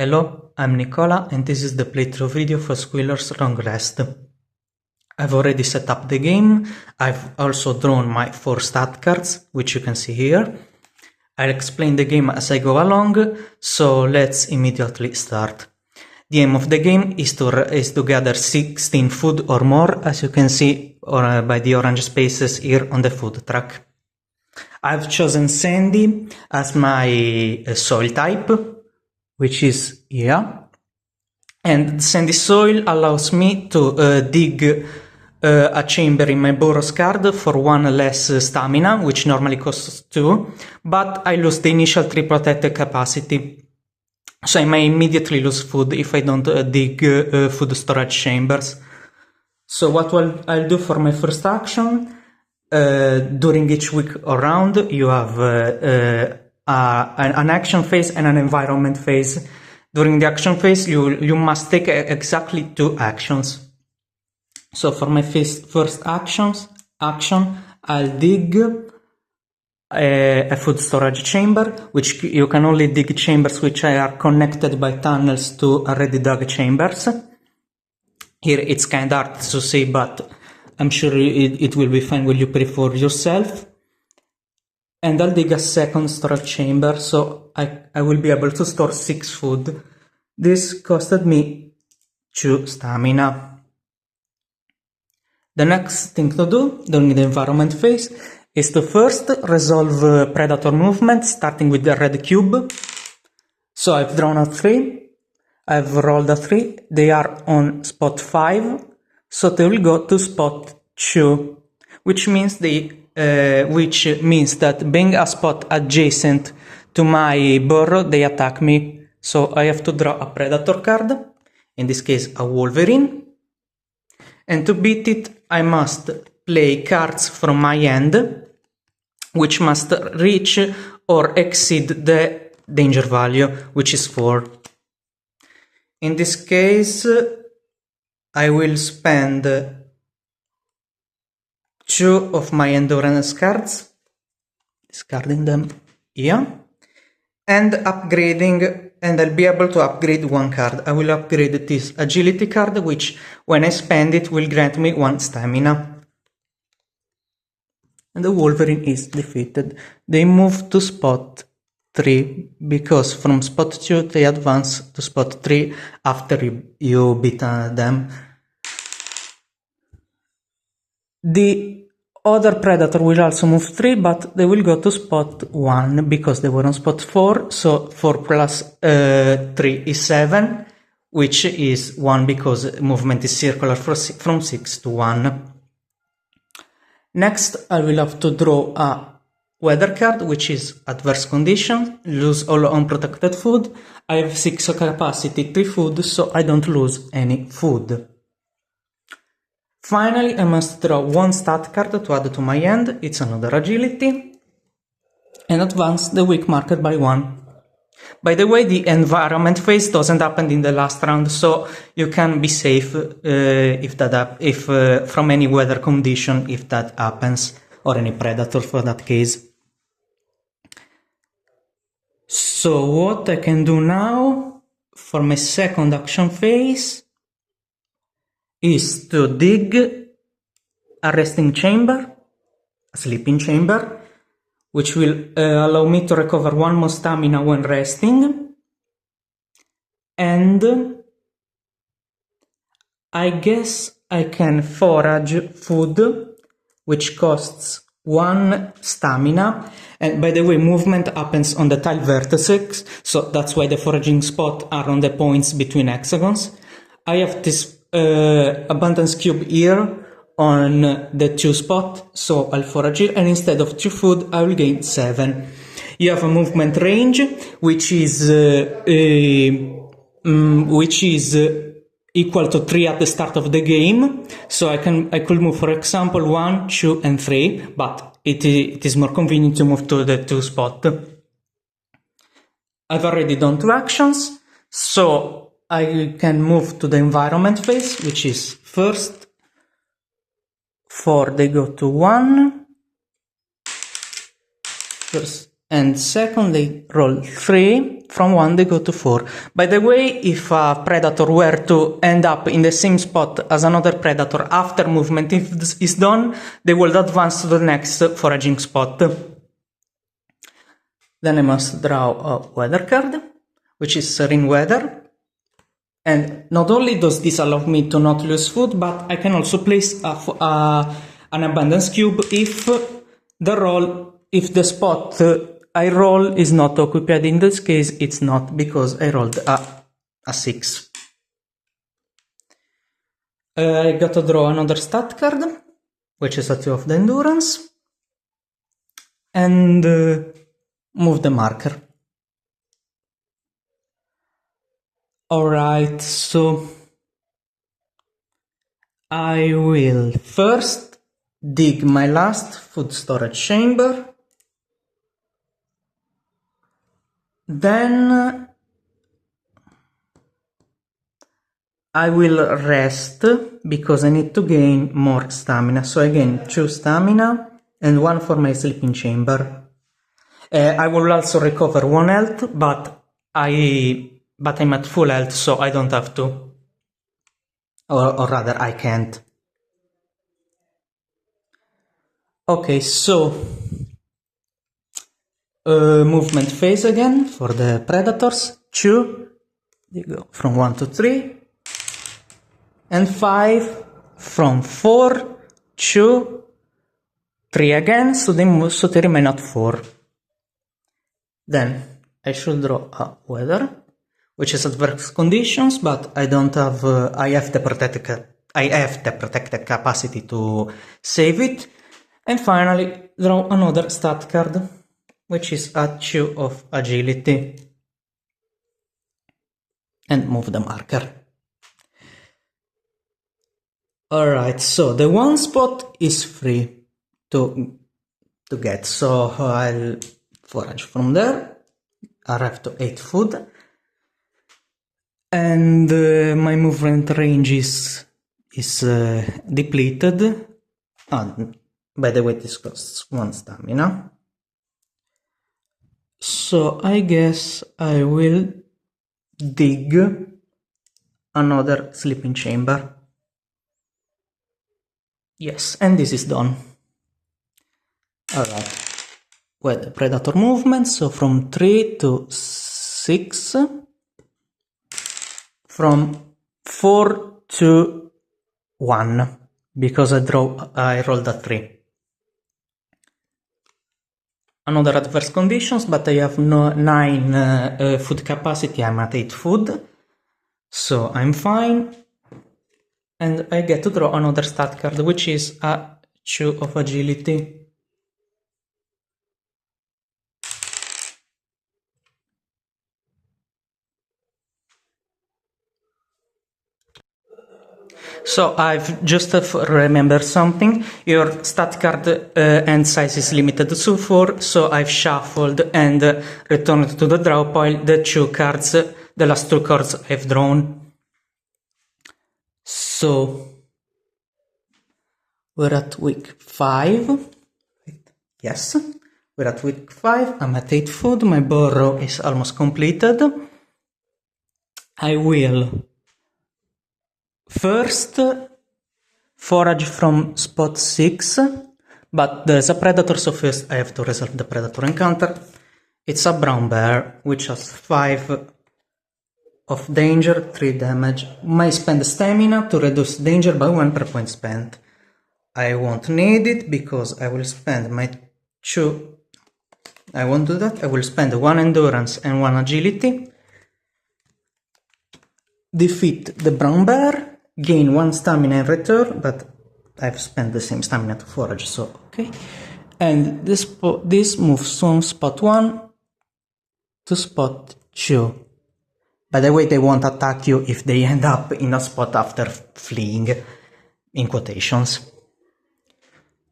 Hello, I'm Nicola and this is the playthrough video for Squirrel's Long Rest. I've already set up the game. I've also drawn my 4 stat cards, which you can see here. I'll explain the game as I go along, so let's immediately start. The aim of the game is to gather 16 food or more, as you can see by the orange spaces here on the food track. I've chosen Sandy as my soil type, which is here, and sandy soil allows me to dig a chamber in my Boros card for 1 less stamina, which normally costs 2, but I lose the initial 3 protected capacity, so I may immediately lose food if I don't dig food storage chambers. So what I'll do for my first action, during each week or round, you have an action phase and an environment phase. During the action phase, you must take exactly 2 actions. So for my first action, I'll dig a food storage chamber, which you can only dig chambers which are connected by tunnels to already dug chambers. Here it's kind of hard to see, but I'm sure it will be fine when you prefer yourself. And I'll dig a second storage chamber, so I will be able to store 6 food. This costed me 2 stamina. The next thing to do during the environment phase is to first resolve predator movement, starting with the red cube. So I've drawn a 3, I've rolled a 3, they are on spot 5, so they will go to spot 2, which means that being a spot adjacent to my burrow, they attack me. So I have to draw a predator card, in this case a Wolverine, and to beat it I must play cards from my hand, which must reach or exceed the danger value, which is 4. In this case, I will spend 2 of my endurance cards, discarding them here, and I'll be able to upgrade 1 card. I will upgrade this agility card, which when I spend it will grant me 1 stamina. And the Wolverine is defeated. They move to spot 3, because from spot 2 they advance to spot 3 after you beat them. The other predator will also move 3, but they will go to spot 1 because they were on spot 4, so 4 plus 3 is 7, which is 1 because movement is circular from 6 to 1. Next, I will have to draw a weather card, which is adverse condition, lose all unprotected food. I have 6 capacity, 3 food, so I don't lose any food. Finally, I must draw 1 stat card to add to my hand, it's another agility, and advance the weak marker by 1. By the way, the environment phase doesn't happen in the last round, so you can be safe if from any weather condition if that happens, or any predator for that case. So what I can do now for my second action phase is to dig a resting chamber, a sleeping chamber, which will allow me to recover 1 more stamina when resting, and I guess I can forage food, which costs 1 stamina, and by the way, movement happens on the tile vertices, so that's why the foraging spots are on the points between hexagons. I have this abundance cube here on the 2 spot, so I'll forage it, and instead of 2 food I will gain 7. You have a movement range which is equal to 3 at the start of the game, so I could move, for example, 1, 2 and 3, but it is more convenient to move to the 2 spot. I've already done 2 actions, so I can move to the environment phase, which is first 4, they go to 1, first And second, they roll 3. From 1, they go to 4. By the way, if a predator were to end up in the same spot as another predator after movement is done, they will advance to the next foraging spot. Then I must draw a weather card, which is serene weather. And not only does this allow me to not lose food, but I can also place an abundance cube if the spot I roll is not occupied. In this case, it's not, because I rolled a 6. I got to draw another stat card, which is a 2 of the endurance, and move the marker. Alright, so I will first dig my last food storage chamber. Then I will rest because I need to gain more stamina. So I gain 2 stamina and 1 for my sleeping chamber. I will also recover 1 health, but I'm at full health, so I don't have to. Or rather, I can't. Okay, so movement phase again for the predators. 2, they go from 1 to 3, and 5 from 4, 2, 3 again, so they remain at 4. Then I should draw a weather, which is adverse conditions, but I don't have. I have the protected capacity to save it. And finally, draw another stat card, which is a 2 of agility, and move the marker. Alright, so the 1 spot is free to get, so I'll forage from there. Arrive to 8 food, and my movement range is depleted. By the way, this costs 1 stamina. So I guess I will dig another sleeping chamber. Yes, and this is done. Alright. Well, the predator movement, so from 3 to 6. From 4 to 1, because I rolled a 3. Another adverse conditions, but I have 9 food capacity, I'm at 8 food, so I'm fine. And I get to draw another stat card, which is a 2 of agility. So I've just remembered something. Your stat card end size is limited to 4, so I've shuffled and returned to the draw pile the 2 cards, the last 2 cards I've drawn. So we're at week 5. Yes, we're at week 5. I'm at 8 food. My burrow is almost completed. I will first forage from spot 6, but there's a predator, so first I have to resolve the predator encounter. It's a brown bear, which has 5 of danger, 3 damage. Might spend stamina to reduce danger by 1 per point spent. I won't need it because I will spend my 2. I won't do that. I will spend 1 endurance and 1 agility. Defeat the brown bear. Gain 1 stamina in return, but I've spent the same stamina to forage, so okay. And this moves from spot 1 to spot 2. By the way, they won't attack you if they end up in a spot after fleeing, in quotations.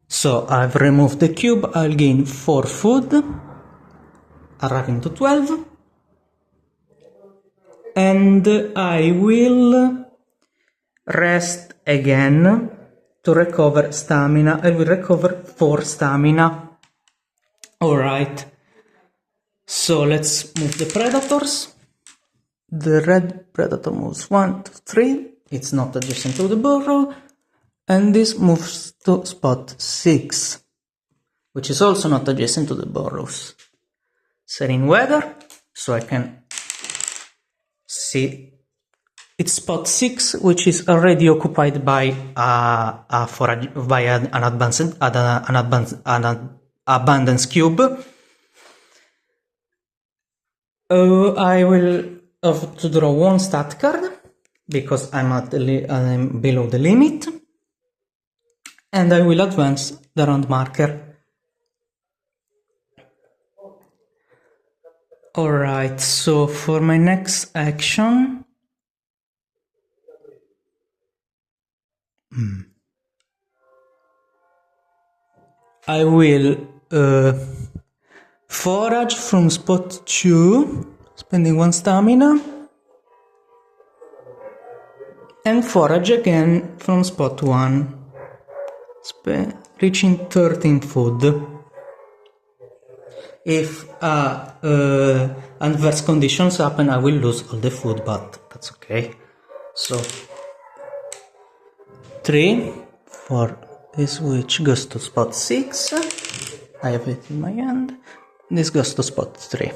So I've removed the cube, I'll gain 4 food, arriving to 12. And I will rest again to recover stamina. I will recover 4 stamina. Alright. So let's move the predators. The red predator moves 1, 2, 3. It's not adjacent to the burrow. And this moves to spot 6, which is also not adjacent to the burrows. Setting weather, so I can see it's spot 6, which is already occupied by an abundance cube. I will have to draw one stat card because I'm below the limit, and I will advance the round marker. Alright, so for my next action, I will forage from spot 2, spending 1 stamina, and forage again from spot 1, reaching 13 food. If adverse conditions happen, I will lose all the food, but that's okay. So 3 for this, which goes to spot 6. I have it in my hand. This goes to spot 3.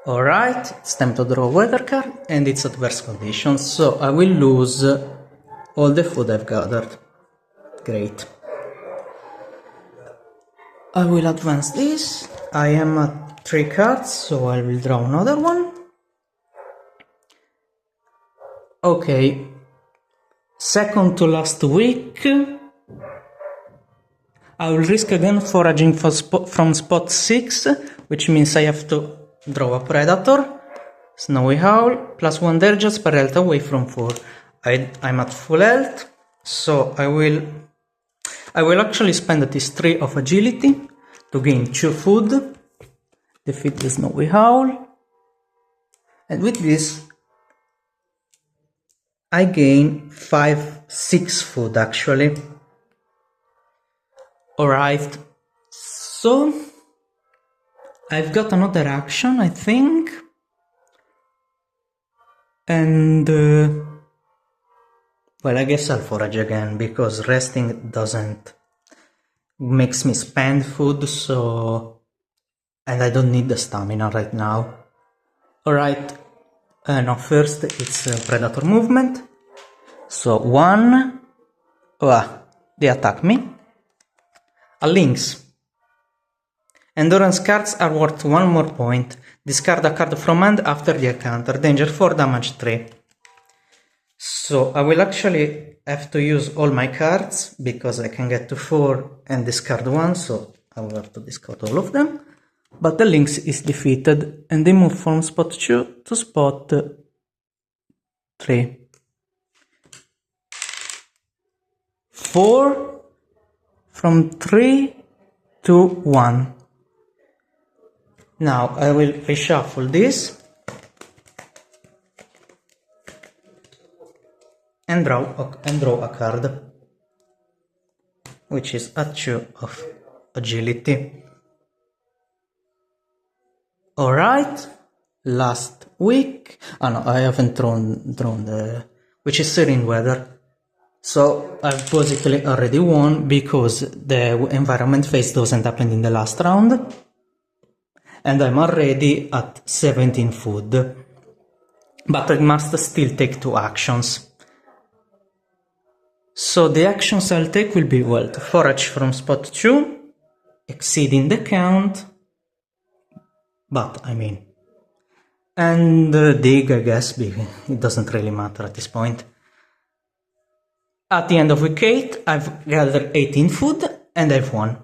Alright, it's time to draw a weather card, and it's adverse conditions, so I will lose all the food I've gathered. Great. I will advance this. I am at 3 cards, so I will draw another one. Okay, second to last week. I will risk again foraging from spot 6, which means I have to draw a predator. Snowy Owl, +1 damages per health away from 4. I'm at full health, so I will actually spend this 3 of agility to gain 2 food, defeat the Snowy Owl, and with this I gain 6 food actually. Alright, so I've got another action, I think, and well, I guess I'll forage again, because resting makes me spend food, so, and I don't need the stamina right now. Alright, no, first it's predator movement, so 1, they attack me. A lynx. Endurance cards are worth 1 more point. Discard a card from hand after the encounter. Danger 4, damage 3. So I will actually have to use all my cards, because I can get to 4 and discard 1, so I will have to discard all of them. But the lynx is defeated, and they move from spot 2 to spot 3. 4 from 3 to 1. Now I will reshuffle this and draw a card, which is a 2 of agility. Alright, last week. Oh no, I haven't drawn the, which is serene weather. So I've basically already won, because the environment phase doesn't happen in the last round. And I'm already at 17 food. But I must still take 2 actions. So the actions I'll take will be, well, to forage from spot 2, exceeding the count, but I mean, and dig, I guess, because it doesn't really matter at this point. At the end of week 8, I've gathered 18 food, and I've won.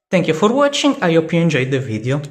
Thank you for watching, I hope you enjoyed the video.